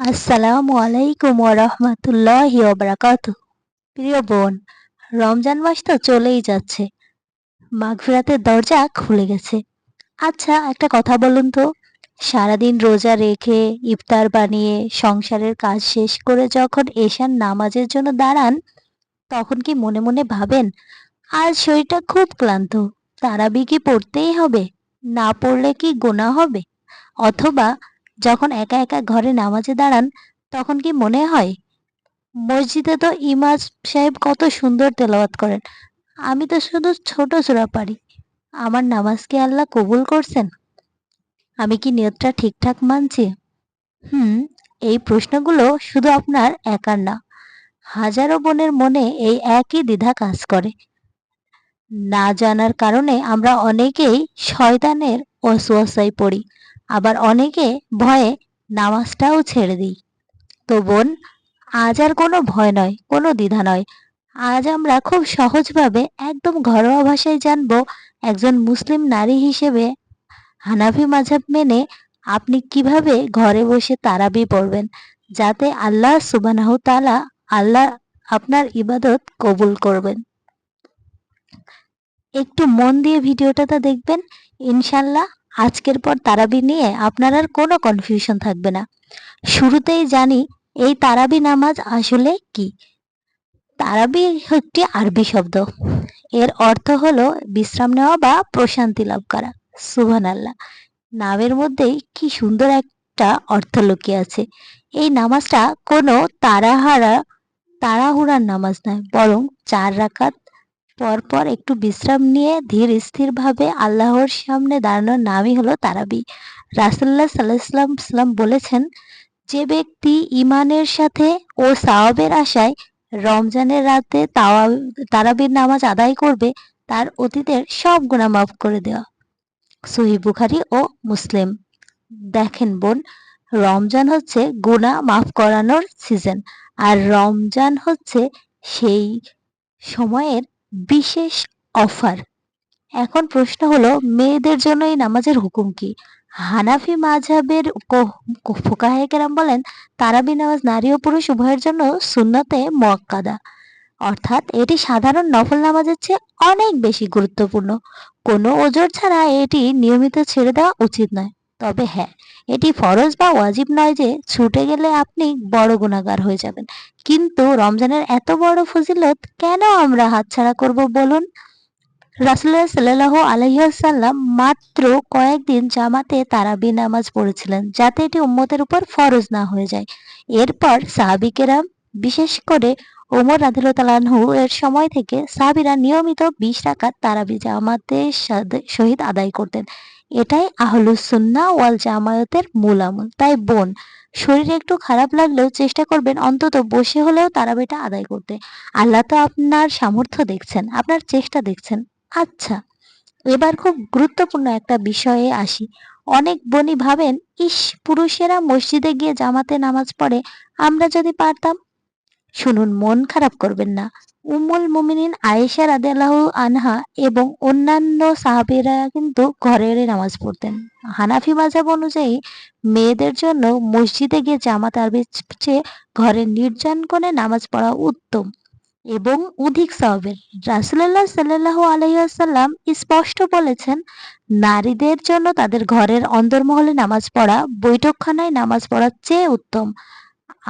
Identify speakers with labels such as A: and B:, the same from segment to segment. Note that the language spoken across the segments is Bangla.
A: আসসালামু আলাইকুম ওয়া রাহমাতুল্লাহি ওয়া বারাকাতুহু। প্রিয় বোন, রমজান মাস তো চলেই যাচ্ছে। মাগফিরাতের দরজা খুলে গেছে। আচ্ছা, একটা কথা বলুন তো, সারাদিন রোজা রেখে ইফতার বানিয়ে সংসারের কাজ শেষ করে যখন এশার নামাজের জন্য দাঁড়ান, তখন কি মনে মনে ভাবেন আজ শরীরটা খুব ক্লান্ত, তারাবি কি পড়তেই হবে? না পড়লে কি গুনাহ হবে? অথবা যখন একা একা ঘরে নামাজে দাঁড়ান, তখন কি মনে হয় মসজিদে তো ইমাম সাহেব কত সুন্দর তেলাওয়াত করেন, আমি তো শুধু ছোট সূরা পারি। আমার নামাজ কি আল্লাহ কবুল করছেন? আমি কি নিয়তটা ঠিকঠাক মানছি? হুম, এই প্রশ্নগুলো শুধু আপনার একার না, হাজারো বোনের মনে এই একই দ্বিধা কাজ করে। না জানার কারণে আমরা অনেকেই শয়তানের ওয়াসওয়াসায় পড়ি, আবার অনেকে ভয়ে নামাজটাও ছেড়ে দিই। তো বোন, আজ আর কোনো ভয় নয়, কোনো দ্বিধা নয়। আজ আমরা খুব সহজভাবে একদম ঘরোয়া ভাষায় জানব, একজন মুসলিম নারী হিসেবে হানাফি মাযহাব মেনে আপনি কিভাবে ঘরে বসে তারাবি পড়বেন, যাতে আল্লাহ সুবহানাহু তাআলা আল্লাহ আপনার ইবাদত কবুল করবেন। একটু মন দিয়ে ভিডিওটাতে দেখবেন, ইনশাল্লাহ আজকের পর তারাবি নিয়ে আপনার আর কোনো কনফিউশন থাকবে না। শুরুতেই জানি এই তারাবি নামাজ আসলে কি। তারাবি একটি আরবি শব্দ। এর অর্থ হলো বিশ্রাম নেওয়া বা প্রশান্তি লাভ করা। সুবহানাল্লাহ, নামের মধ্যেই কি সুন্দর একটা অর্থ লুকিয়ে আছে। এই নামাজটা কোনো তাড়াহুড়ার নামাজ নয়, বরং 4 রাকাত পর পর একটু বিশ্রাম নিয়ে ধীর স্থিরভাবে আল্লাহর সামনে দাঁড়ানোর নামই হলো তারাবি। রাসূলুল্লাহ সাল্লাল্লাহু আলাইহি ওয়াসাল্লাম বলেছেন, যে ব্যক্তি ঈমানের সাথে ও সওয়াবের আশায় রমজানের রাতে তারাবির নামাজ আদায় করবে, তার অতীতের সব গুনাহ মাফ করে দেওয়া। সহিহ বুখারী ও মুসলিম। দেখেন বোন, রমজান হচ্ছে গুনাহ মাফ করানোর সিজন, আর রমজান হচ্ছে সেই সময়ের বিশেষ অফার। এখন প্রশ্ন হলো, মেয়েদের জন্য এই নামাজের হুকুম কি? হানাফি মাযহাবের ফুকাহায়ে কেরাম বলেন, তারাবি নামাজ নারী ও পুরুষ উভয়ের জন্য সুন্নতে মুআক্কাদা, অর্থাৎ এটি সাধারণ নফল নামাজের চেয়ে অনেক বেশি গুরুত্বপূর্ণ। কোনো ওজর ছাড়া এটি নিয়মিত ছেড়ে দেওয়া উচিত নয়। তবে হ্যাঁ, এটি ফরজ বা ওয়াজিব নয় যে ছুটে গেলে আপনি বড় গুনাহগার হয়ে যাবেন। কিন্তু রমজানের এত বড় ফজিলত কেন আমরা হাতছাড়া করব বলুন? রাসূলুল্লাহ সাল্লাল্লাহু আলাইহি ওয়াসাল্লাম মাত্র কয়েকদিন জামাতে তারাবি নামাজ পড়েছিলেন, যাতে এটি উম্মতের উপর ফরজ না হয়ে যায়। এরপর সাহাবী কেরাম, বিশেষ করে ওমর রাদিয়াল্লাহু তাআলা আনহু এর সময় থেকে সাহাবীরা নিয়মিত 20 রাকাত তারাবি জামাতের সহিত আদায় করতেন। এটাই আহলুস সুন্নাহ ওয়াল জামায়াতের মূল আমল। তাই বোন, শরীরে একটু খারাপ লাগলেও চেষ্টা করবেন অন্তত বসে হলেও তারাবিটা আদায় করতে। আল্লাহ তো আপনার সামর্থ্য দেখছেন, আপনার চেষ্টা দেখছেন। আচ্ছা, এবার খুব গুরুত্বপূর্ণ একটা বিষয়ে আসি। অনেক বোনই ভাবেন, ইস, পুরুষেরা মসজিদে গিয়ে জামাতে নামাজ পড়ে, আমরা যদি পারতাম। শুনুন, মন খারাপ করবেন না। উম্মুল মুমিনিন আয়েশা রাদিয়াল্লাহু আনহা এবং অন্যান্য সাহাবীরা কিন্তু ঘরেরই নামাজ পড়তেন। হানাফি মাযহাব অনুযায়ী মেয়েদের জন্য মসজিদে গিয়ে জামাত আরবির চেয়ে ঘরে নির্জন কোণে নামাজ পড়া উত্তম এবং অধিক সওয়াবের। রাসূলুল্লাহ সাল্লাল্লাহু আলাইহি ওয়াসাল্লাম স্পষ্ট বলেছেন, নারীদের জন্য তাদের ঘরের অন্দরমহলে নামাজ পড়া বৈঠকখানায় নামাজ পড়ার চেয়ে উত্তম।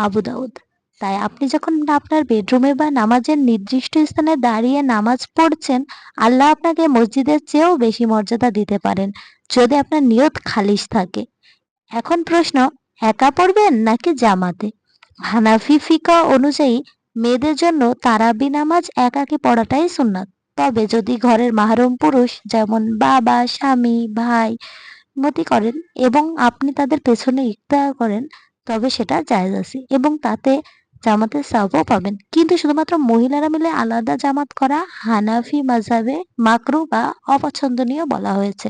A: আবু দাউদ। তাই আপনি যখন আপনার বেডরুমে বা নামাজের নির্দিষ্ট স্থানে দাঁড়িয়ে নামাজ পড়ছেন, আল্লাহ আপনাকে মসজিদের চেয়েও বেশি মর্যাদা দিতে পারেন, যদি আপনার নিয়ত খালিস থাকে। এখন প্রশ্ন, একা পড়বেন নাকি জামাতে? হানাফি ফিকহ অনুযায়ী মেয়েদের জন্য তারাবি নামাজ একাকী পড়াটাই সুন্নাত। তবে যদি ঘরের মাহরম পুরুষ যেমন বাবা, স্বামী, ভাই মতি করেন এবং আপনি তাদের পেছনে ইক্তার করেন, তবে সেটা জায়েজ আছে এবং তাতে জামাতের সওয়াবও পাবেন। কিন্তু শুধুমাত্র মহিলারা মিলে আলাদা জামাত করা হানাফি মাযহাবে মাকরুহ বা অপছন্দনীয় বলা হয়েছে।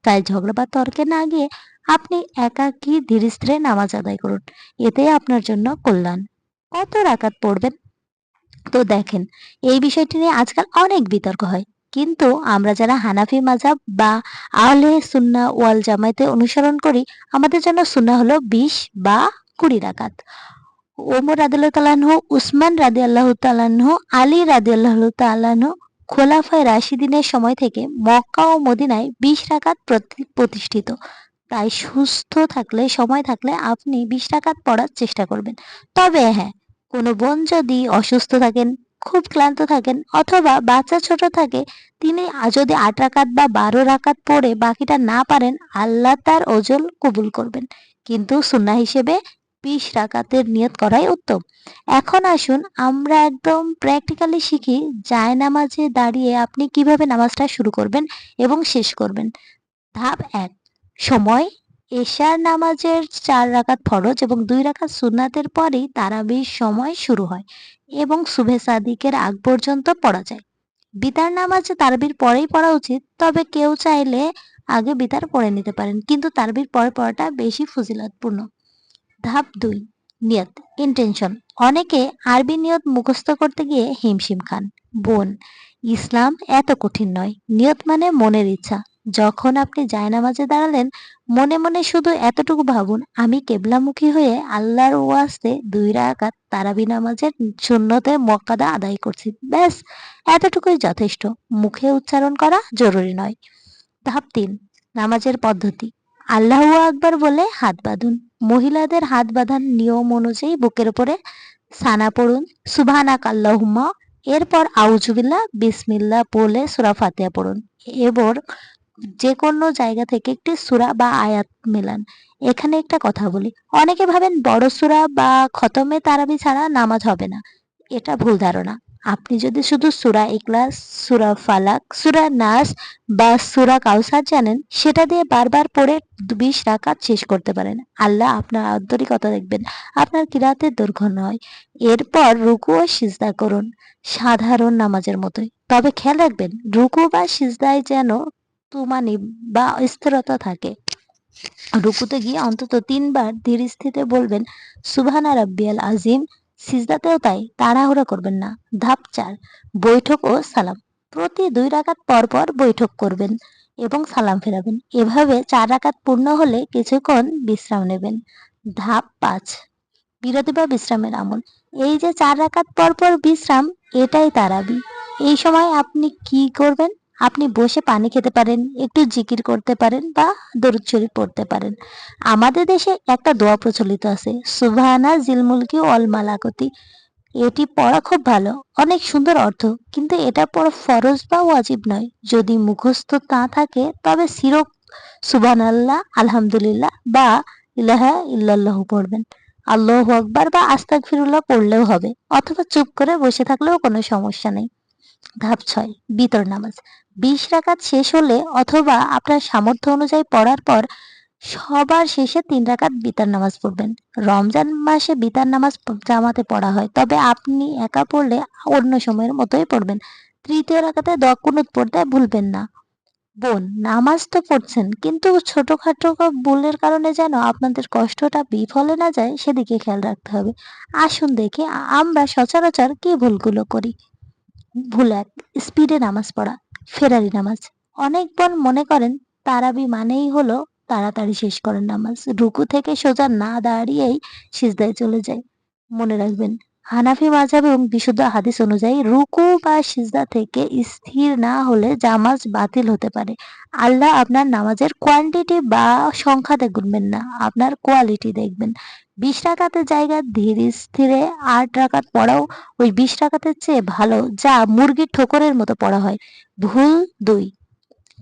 A: তাই ঝগড়া বা তর্কে না গিয়ে আপনি একাকী ধীরে স্থিরে নামাজ আদায় করুন, এতেই আপনার জন্য কল্যাণ। কত রাকাত পড়বেন? তো দেখেন, এই বিষয়টি নিয়ে আজকাল অনেক বিতর্ক হয়, কিন্তু আমরা যারা হানাফি মাযহাব বা আহলে সুন্নাহ ওয়াল জামায়াতে অনুসরণ করি, আমাদের জন্য সুন্নাহ হলো 20 বা 20 রাকাত। ওমর রাদিয়াল্লাহু তাআলা আনহু, উসমান রাদিয়াল্লাহু তাআলা আনহু, আলী রাদিয়াল্লাহু তাআলা আনহু খোলাফায়ে রাশিদিনের সময় থেকে মক্কা ও মদিনায় 20 রাকাত প্রতিষ্ঠিত। তাই সুস্থ থাকলে, সময় থাকলে আপনি 20 রাকাত পড়ার চেষ্টা করবেন। তবে হ্যাঁ, কোনো বোন যদি অসুস্থ থাকেন, খুব ক্লান্ত থাকেন অথবা বাচ্চা ছোট থাকে, তিনি যদি 8 রাকাত বা 12 রাকাত পড়ে বাকিটা না পারেন, আল্লাহ তার ওজর কবুল করবেন। কিন্তু সুন্নাহ হিসেবে 20 রাকাতের নিয়ত করাই উত্তম। এখন আসুন আমরা একদম প্র্যাকটিক্যালি শিখি জায়নামাজে দাঁড়িয়ে আপনি কিভাবে নামাজটা শুরু করবেন এবং শেষ করবেন। ধাপ 1, সময়। এশার নামাজের 4 রাকাত ফরজ এবং 2 রাকাত সুন্নাতের পরেই তারাবির সময় শুরু হয় এবং সুবহে সাদিকের আগ পর্যন্ত পড়া যায়। বিতার নামাজ তারাবির পরেই পড়া উচিত, তবে কেউ চাইলে আগে বিতার পড়ে নিতে পারেন, কিন্তু তারাবির পরে পড়াটা বেশি ফজিলতপূর্ণ। ধাপ 2, নিয়ত, ইন্টেনশন। অনেকে আরবি নিয়ত মুখস্থ করতে গিয়ে হিমশিম খান। বোন, ইসলাম এত কঠিন নয়। নিয়ত মানে মনের ইচ্ছা। যখন আপনি জায়নামাজে দাঁড়ালেন, মনে মনে শুধু এতটুকু ভাবুন, আমি কেবলামুখী হয়ে আল্লাহর ওয়াস্তে 2 রাকাত তারাবি নামাজের সুন্নতে মুআক্কাদা আদায় করছি। ব্যাস, এতটুকুই যথেষ্ট। মুখে উচ্চারণ করা জরুরি নয়। ধাপ 3, নামাজের পদ্ধতি। আল্লাহু আকবার বলে হাত বাঁধুন। মহিলাদের হাত বাঁধার নিয়ম অনুযায়ী বুকের উপরে সানা পড়ুন, সুবহানাক আল্লাহুম্মা, এরপর আউযুবিল্লাহ, বিসমিল্লাহ বলে সূরা ফাতিহা পড়ুন। এবার যে কোনো জায়গা থেকে একটি সূরা বা আয়াত মেলান। এখানে একটা কথা বলি, অনেকে ভাবেন বড় সূরা বা খতমে তারাবি ছাড়া নামাজ হবে না। এটা ভুল ধারণা। আপনি যদি শুধু সূরা ইখলাস, সূরা ফালাক, সূরা নাস বা সূরা কাউসার জানেন, সেটা দিয়ে বারবার পড়ে 20 রাকাত শেষ করতে পারেন। আল্লাহ আপনার আন্তরিকতা দেখবেন, আপনার কিরাতের দৈর্ঘ্য নয়। এরপর রুকু ও সিজদা করুন সাধারণ নামাজের মতোই। তবে খেয়াল রাখবেন রুকু বা সিজদায় যেন তুমানি বা স্থিরতা থাকে। রুকুতে গিয়ে অন্তত 3 বার ধীর স্থিরে বলবেন সুবহানা রাব্বিয়াল আজিম। সিজদাতেও তাই, তাড়াহুড়া করবেন না। ধাপ 4, বৈঠক ও সালাম। প্রতি 2 রাকাত পর পর বৈঠক করবেন এবং সালাম ফেরাবেন। এভাবে 4 রাকাত পূর্ণ হলে কিছুক্ষণ বিশ্রাম নেবেন। ধাপ 5, বিরতি বা বিশ্রামের আমল। এই যে 4 রাকাত পর পর বিশ্রাম, এটাই তারাবি। এই সময় আপনি কি করবেন? আপনি বসে পানি খেতে পারেন, একটু জিকির করতে পারেন বা দরুদ শরীফ পড়তে পারেন। আমাদের দেশে একটা দোয়া প্রচলিত আছে, সুবহানা জিল মুলকি ওয়াল মালাকুতি। এটি পড়া খুব ভালো, অনেক সুন্দর অর্থ, কিন্তু এটা পড়া ফরজ বা ওয়াজিব নয়। যদি মুখস্থ না থাকে তবে সিরক সুবহানাল্লাহ, আলহামদুলিল্লাহ বা ইলাহা ইল্লাল্লাহু পড়বেন। আল্লাহু আকবার বা আস্তাগফিরুল্লাহ পড়লেও হবে, অথবা চুপ করে বসে থাকলেও কোনো সমস্যা নেই। ধাপ 6, বিতর নামাজ। 20 রাকাত শেষ হলে অথবা আপনার সামর্থ্য অনুযায়ী পড়ার পর সবার শেষে 3 রাকাত বিতার নামাজ পড়বেন। রমজান মাসে বিতার নামাজ জামাতে পড়া হয়, তবে আপনি একা পড়লে অন্য সময়ের মতোই পড়বেন। তৃতীয় রাকাতে দোয়া কুনুত পড়তে ভুলবেন না। বোন, নামাজ তো পড়ছেন, কিন্তু ছোটখাটো ভুলের কারণে যেন আপনাদের কষ্টটা বিফলে না যায় সেদিকে খেয়াল রাখতে হবে। আসুন দেখি আমরা সচরাচর কি ভুলগুলো করি। ভুল 1, স্পিডে নামাজ পড়া, ফেরারি নামাজ। অনেক বোন মনে করেন তারাবি মানেই হলো তাড়াতাড়ি শেষ করেন নামাজ, রুকু থেকে সোজা না দাঁড়িয়েই সিজদায় চলে যায়। মনে রাখবেন হানাফি মাযহাব এবং বিশুদ্ধ হাদিস অনুযায়ী রুকু বা সিজদা থেকে স্থির না হলে জামাজ বাতিল হতে পারে। আল্লাহ আপনার নামাজের কোয়ান্টিটি বা সংখ্যাতে গুনবেন না, আপনার কোয়ালিটি দেখবেন। 20 রাকাতের জায়গায় ধীর স্থিরে 8 রাকাত পড়াও ওই 20 রাকাতের চেয়ে ভালো, যা মুরগির ঠোকরের মতো পড়া হয়। ভুল 2,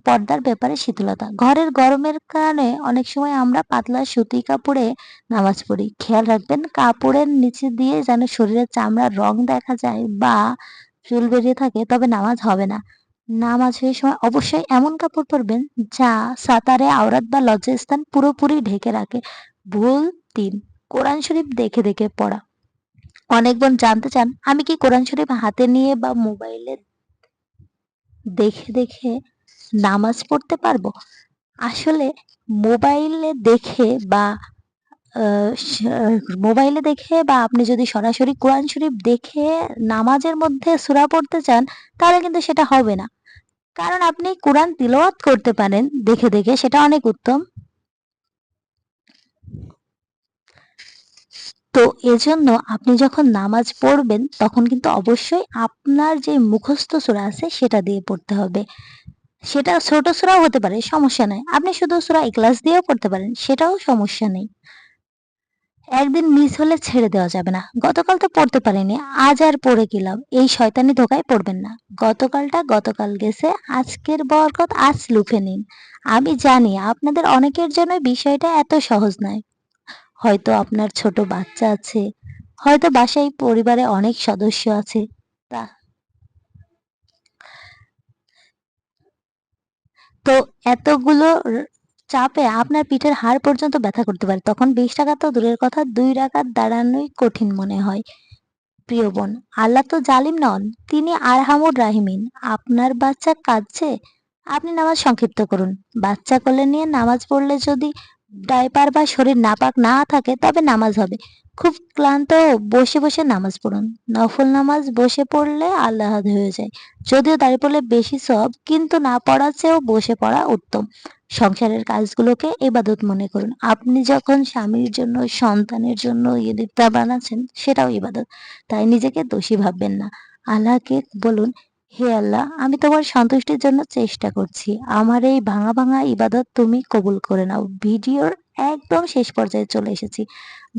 A: পর্দার ব্যাপারে শিথিলতা। ঘরের গরমের কারণে অনেক সময় আমরা পাতলা সুতি কাপড়ে নামাজ পড়ি। খেয়াল রাখবেন কাপড়ের নিচে দিয়ে যেন শরীরের চামড়ার রং দেখা যায় বা চুল বেরিয়ে থাকে, তবে নামাজ হবে না। নামাজের সময় অবশ্যই এমন কাপড় পরবেন যা সাতারে আওরাত বা লজ্জাস্থান পুরোপুরি ঢেকে রাখে। ভুল 3, কোরআন শরীফ দেখে দেখে পড়া। অনেক বোন জানতে চান আমি কি কোরআন শরীফ হাতে নিয়ে বা মোবাইলে দেখে দেখে নামাজ পড়তে পারবো? আসলে মোবাইলে দেখে বা মোবাইলে দেখে বা আপনি যদি সরাসরি কোরআন শরীফ দেখে নামাজের মধ্যে সূরা পড়তে চান, তাহলে কিন্তু সেটা হবে না। কারণ আপনি কোরআন তিলাওয়াত করতে পারেন দেখে দেখে, সেটা অনেক উত্তম। তো এজন্য আপনি যখন নামাজ পড়বেন তখন কিন্তু অবশ্যই আপনার যে মুখস্থ সূরা আছে সেটা দিয়ে পড়তে হবে। সেটা ছোট সূরাও হতে পারে, সমস্যা নাই। আপনি শুধু সূরা ইখলাস দিয়েও পড়তে পারেন, সেটাও সমস্যা নেই। একদিন মিস হলে ছেড়ে দেওয়া যাবে না। গতকাল তো পড়তে পারিনি, আজ আর পড়ে কি লাভ? এই শয়তানি ধোঁকায় পড়বেন না। গতকালটা গতকাল গেছে, আজকের বরকত আজ লুফে নিন। আমি জানি আপনাদের অনেকের জন্য বিষয়টা এত সহজ নয়। হয়তো আপনার ছোট বাচ্চা আছে, হয়তো বাসায় পরিবারে অনেক সদস্য আছে। তা তো এতগুলো চাপে আপনার পিঠের হাড় পর্যন্ত ব্যথা করতে পারে। তখন 20 টাকা তো দূরের কথা, 2 রাকাত দাঁড়ানোই কঠিন মনে হয়। প্রিয় বোন, আল্লাহ তো জালিম নন, তিনি আরহামুর রাহিমিন। আপনার বাচ্চা কাঁদছে, আপনি নামাজ সংক্ষিপ্ত করুন। বাচ্চা কোলে নিয়ে নামাজ পড়লে যদি ডাইপার বা শরীর নাপাক না থাকে তবে নামাজ হবে। খুব ক্লান্ত বসে বসে নামাজ পড়ুন। নফল নামাজ বসে পড়লে আল্লাহ হয়ে যায়। যদিও দাঁড়িয়ে পড়লে বেশি সওয়াব, কিন্তু না পড়ার চেয়েও বসে পড়া উত্তম। সংসারের কাজগুলোকে ইবাদত মনে করুন। আপনি যখন স্বামীর জন্য, সন্তানের জন্য ইফতার বানাচ্ছেন সেটাও ইবাদত। তাই নিজেকে দোষী ভাববেন না। আল্লাহকে বলুন, হে আল্লাহ, আমি তোমার সন্তুষ্টির জন্য চেষ্টা করছি। আমার এই ভাঙা ভাঙা ইবাদত তুমি কবুল করে নাও। ভিডিওর একদম শেষ পর্যায়ে চলে এসেছি।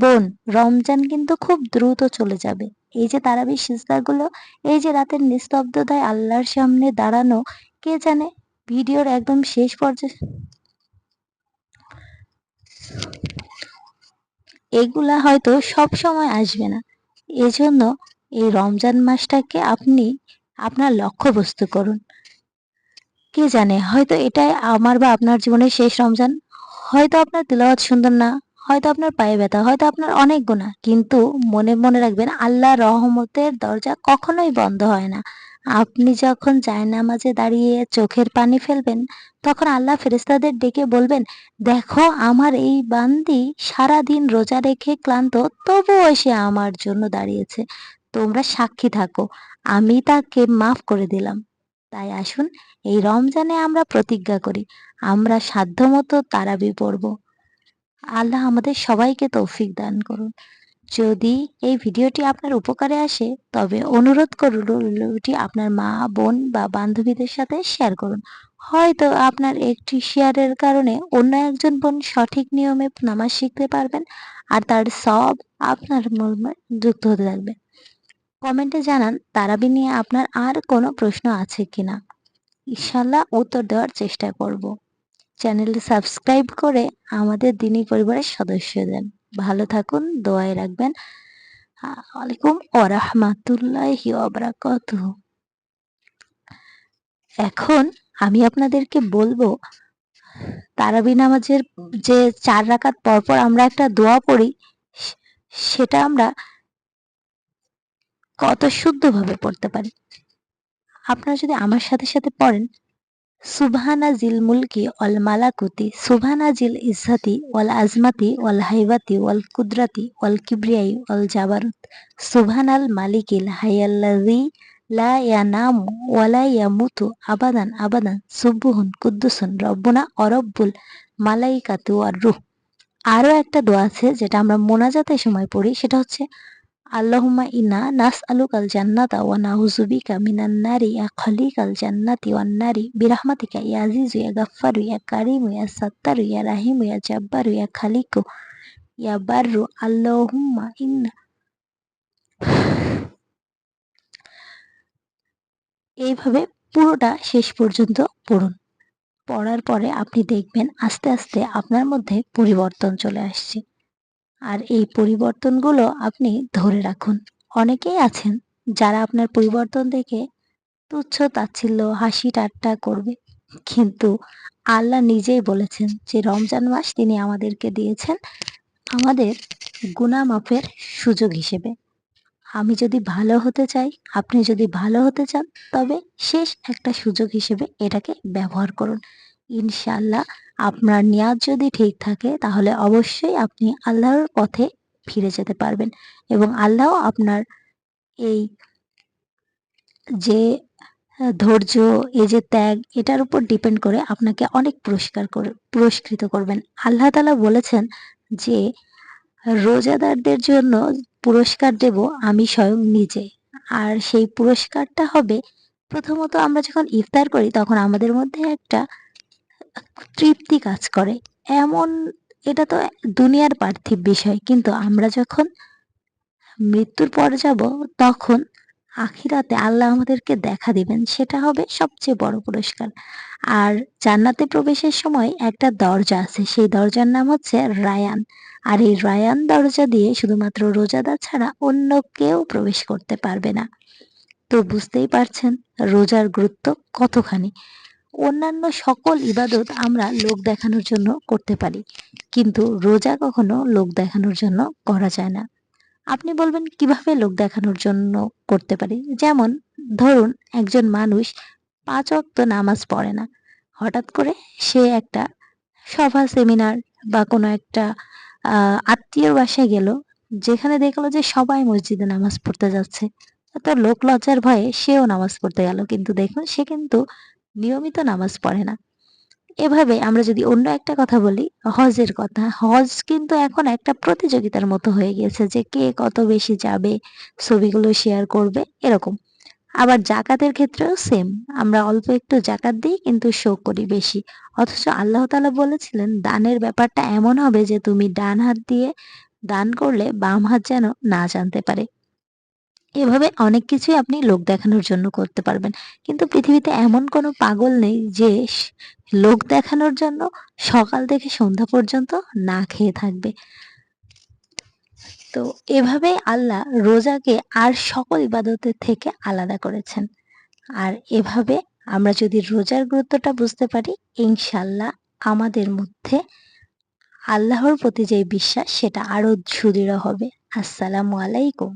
A: বোন, রমজান কিন্তু খুব দ্রুত চলে যাবে। এই যে তারাবির সিজদাগুলো, এই যে রাতের নিস্তব্ধতায় আল্লাহর সামনে দাঁড়ানো, কে জানে ভিডিওর একদম শেষ পর্যায়ে এগুলা হয়তো সব সময় আসবে না। এজন্য এই রমজান মাসটাকে আপনি আপনার লক্ষ্যবস্তু করুন। কে জানে হয়তো এটাই আমার বা আপনার জীবনের শেষ রমজান। হয়তো আপনার তিলাওয়াত সুন্দর না, হয়তো আপনার পায়ে ব্যথা, হয়তো আপনার অনেক গুনাহ। কিন্তু মনে মনে রাখবেন, আল্লাহর রহমতের দরজা কখনোই বন্ধ হয় না। আপনি যখন জায়নামাজে দাঁড়িয়ে চোখের পানি ফেলবেন, তখন আল্লাহ ফেরেশতাদের ডেকে বলবেন, দেখো আমার এই বান্দি সারাদিন রোজা রেখে ক্লান্ত, তবুও সে আমার জন্য দাঁড়িয়েছে। তোমরা সাক্ষী থাকো, আমি তাকে মাফ করে দিলাম। তাই আসুন, এই রমজানে আমরা প্রতিজ্ঞা করি, আমরা সাধ্যমতো তারাবি পড়ব। আল্লাহ আমাদের সবাইকে তৌফিক দান করুন। যদি এই ভিডিওটি আপনার উপকারে আসে, তবে অনুরোধ করুন ভিডিওটি আপনার মা, বোন বা বান্ধবীদের সাথে শেয়ার করুন। হয়তো আপনার একটি শেয়ারের কারণে অন্য একজন বোন সঠিক নিয়মে নামাজ শিখতে পারবেন, আর তার সওয়াব আপনার মর্মে যুক্ত হতে থাকবে। কমেন্টে জানান তারাবি নিয়ে আপনার আর কোনো প্রশ্ন আছে কিনা। ইনশাআল্লাহ উত্তর দেওয়ার চেষ্টা করব। চ্যানেলটি সাবস্ক্রাইব করে আমাদের দিনী পরিবারের সদস্য দেন। ভালো থাকুন, দোয়ায় রাখবেন। ওয়ালাইকুম ওয়া রাহমাতুল্লাহি ওয়া বারাকাতুহু। এখন আমি আপনাদেরকে বলবো, তারাবি নামাজের যে 4 রাকাত পরপর আমরা একটা দোয়া পড়ি, সে সেটা আমরা কত শুদ্ধভাবে পড়তে পারি। আপনারা যদি আমার সাথে সাথে পড়েন, সুবহানা জিল মুলকি ওয়াল মালাকুতি, সুবহানা জিল ইজ্জাতি ওয়াল আজমাতি ওয়াল হাইবাতি ওয়াল কুদরাতি ওয়াল কিবরিয়াই ওয়াল জাবারুত, সুবহানাল মালিকিল হাইয়াল্লাযী লা ইয়ানামু ওয়া লা ইয়ামুতু আবাদান আবাদান, সুবহুন কুদ্দুসুন রব্বুনা ওয়া রব্বুল মালাইকাতি ওয়ার রূহ। আরো একটা দোয়া আছে যেটা আমরা মোনাজাতের সময় পড়ি, সেটা হচ্ছে, আল্লাহুম্মা ইন্না নাসআলুকাল জান্নাতা ওয়া নাউযু বিকা মিনান নারি, ইয়া খালিকাল জান্নাতি ওয়ান নারি, বিরহমাতিকা ইয়া আজিজু ইয়া গাফফারু ইয়া কারিমু ইয়া সাত্তারু ইয়া রাহিমু ইয়া জাব্বারু ইয়া খালিকু ইয়া বাররু। আল্লাহুম্মা ইন্না। এইভাবে পুরোটা শেষ পর্যন্ত পড়ুন। পড়ার পরে আপনি দেখবেন আস্তে আস্তে আপনার মধ্যে পরিবর্তন চলে আসছে। আর এই পরিবর্তনগুলো আপনি ধরে রাখুন। অনেকেই আছেন যারা আপনার পরিবর্তন দেখে তুচ্ছ তাচ্ছিল্য, হাসি ঠাট্টা করবে। কিন্তু আল্লাহ নিজেই বলেছেন যে রমজান মাস তিনি আমাদেরকে দিয়েছেন আমাদের গুনাহ মাফের সুযোগ হিসেবে। আমি যদি ভালো হতে চাই, আপনি যদি ভালো হতে চান, তবে শেষ একটা সুযোগ হিসেবে এটাকে ব্যবহার করুন। ইনশাআল্লাহ আপনার নিয়াত যদি ঠিক থাকে তাহলে অবশ্যই আপনি আল্লাহর পথে ফিরে যেতে পারবেন, এবং আল্লাহও আপনার এই যে ধৈর্য, এই যে ত্যাগ, এটার উপর ডিপেন্ড করে আপনাকে অনেক পুরস্কৃত করবেন। আল্লাহ তাআলা বলেছেন যে রোজাদারদের জন্য পুরস্কার দেব আমি স্বয়ং নিজে। আর সেই পুরস্কারটা হবে, প্রথমত আমরা যখন ইফতার করি তখন আমাদের মধ্যে একটা তৃপ্তি কাজ করে। এমন এটা তো দুনিয়ার পার্থিব বিষয়। কিন্তু আমরা যখন মৃত্যুর পর যাব তখন আখিরাতে আল্লাহ আমাদেরকে দেখা দিবেন। সেটা হবে সবচেয়ে বড় পুরস্কার। আর জান্নাতে প্রবেশের সময় একটা দরজা আছে। সেই দরজার নাম হচ্ছে রায়ান। আর এই রায়ান দরজা দিয়ে শুধুমাত্র রোজাদার ছাড়া অন্য কেউ প্রবেশ করতে পারবে না। তো বুঝতেই পারছেন রোজার গুরুত্ব কতখানি। অন্যান্য সকল ইবাদত আমরা লোক দেখানোর জন্য করতে পারি। কিন্তু রোজা কখনো লোক দেখানোর জন্য করা যায় না। আপনি বলবেন কিভাবে লোক দেখানোর জন্য করতে পারি? যেমন ধরুন একজন মানুষ ৫ ওয়াক্ত নামাজ পড়ে না। হঠাৎ করে সে একটা সভা, সেমিনার বা কোনো একটা আত্মীয়র বাসায় গেল, যেখানে দেখলো যে সবাই মসজিদে নামাজ পড়তে যাচ্ছে। তো লোক লজ্জার ভয়ে সেও নামাজ পড়তে গেল। কিন্তু দেখুন সে কিন্তু নিয়মিত নামাজ পড়ে না। এভাবে আমরা যদি অন্য একটা কথা বলি, হজের কথা। হজ কিন্তু এখন একটা প্রতিযোগিতার মতো হয়ে গিয়েছে যে কে কত বেশি যাবে, ছবিগুলো শেয়ার করবে এরকম। আবার জাকাতের ক্ষেত্রেও সেম। আমরা অল্প একটু জাকাত দিই কিন্তু শো করি বেশি। অথচ আল্লাহ তাআলা বলেছিলেন দানের ব্যাপারটা এমন হবে যে তুমি ডান হাত দিয়ে দান করলে বাম হাত যেন না জানতে পারে। এভাবে অনেক কিছুই আপনি লোক দেখানোর জন্য করতে পারবেন। কিন্তু পৃথিবীতে এমন কোনো পাগল নেই যে লোক দেখানোর জন্য সকাল থেকে সন্ধ্যা পর্যন্ত না খেয়ে থাকবে। তো এভাবেই আল্লাহ রোজাকে আর সকল ইবাদতের থেকে আলাদা করেছেন। আর এভাবে আমরা যদি রোজার গুরুত্বটা বুঝতে পারি, ইনশাআল্লাহ আমাদের মধ্যে আল্লাহর প্রতি যে বিশ্বাস সেটা আরো সুদৃঢ় হবে। আসসালামু আলাইকুম।